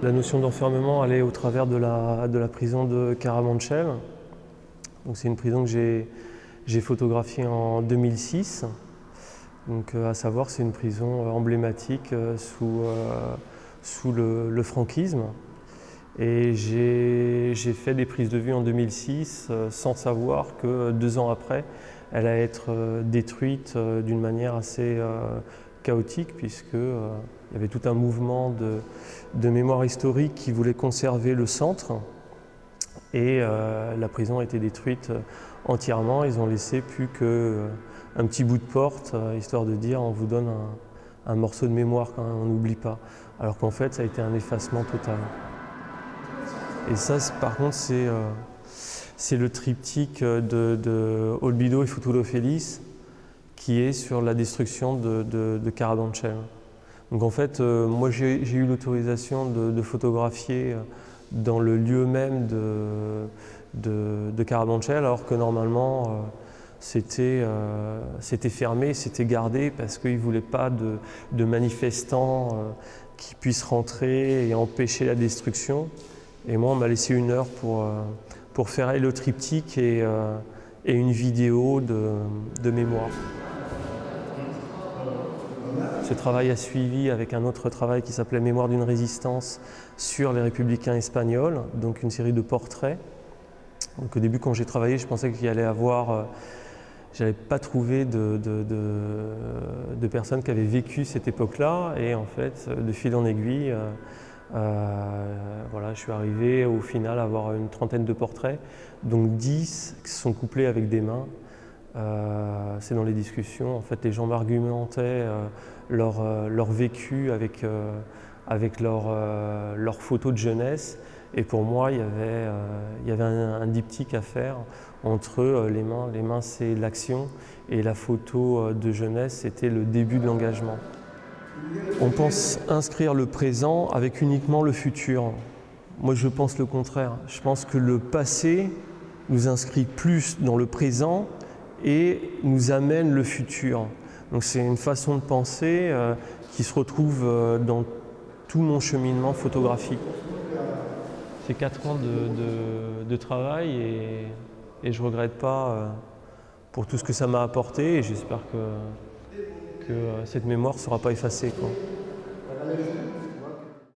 La notion d'enfermement, elle est au travers de la prison de Carabanchel. C'est une prison que j'ai photographiée en 2006. Donc, à savoir, c'est une prison emblématique sous le franquisme. Et j'ai fait des prises de vue en 2006 sans savoir que 2 ans après, elle allait être détruite d'une manière assez chaotique, puisqu'il y avait tout un mouvement de mémoire historique qui voulait conserver le centre. Et la prison a été détruite entièrement. Ils ont laissé plus qu'un petit bout de porte, histoire de dire on vous donne un morceau de mémoire quand même, on n'oublie pas. Alors qu'en fait, ça a été un effacement total. Et ça, par contre, c'est le triptyque de Olbido et Futuro Feliz qui est sur la destruction de Carabanchel. Donc en fait, moi j'ai eu l'autorisation de photographier dans le lieu même de Carabanchel, alors que normalement c'était fermé, c'était gardé parce qu'ils ne voulaient pas de manifestants qui puissent rentrer et empêcher la destruction. Et moi, on m'a laissé 1 heure pour faire le triptyque et une vidéo de mémoire. Ce travail a suivi avec un autre travail qui s'appelait Mémoire d'une résistance sur les républicains espagnols, donc une série de portraits. Donc au début, quand j'ai travaillé, je pensais qu'il y allait avoir... j'avais pas trouvé de personnes qui avaient vécu cette époque-là, et en fait, de fil en aiguille, voilà, je suis arrivé au final à avoir une 30aine de portraits, donc 10 qui sont couplés avec des mains. C'est dans les discussions, en fait, les gens m'argumentaient leur vécu avec leurs photos de jeunesse, et pour moi, il y avait un diptyque à faire entre les mains. Les mains, c'est l'action, et la photo de jeunesse, c'était le début de l'engagement. On pense inscrire le présent avec uniquement le futur. Moi, je pense le contraire. Je pense que le passé nous inscrit plus dans le présent et nous amène le futur. Donc c'est une façon de penser qui se retrouve dans tout mon cheminement photographique. C'est 4 ans de travail et je ne regrette pas pour tout ce que ça m'a apporté, et j'espère que cette mémoire ne sera pas effacée, quoi.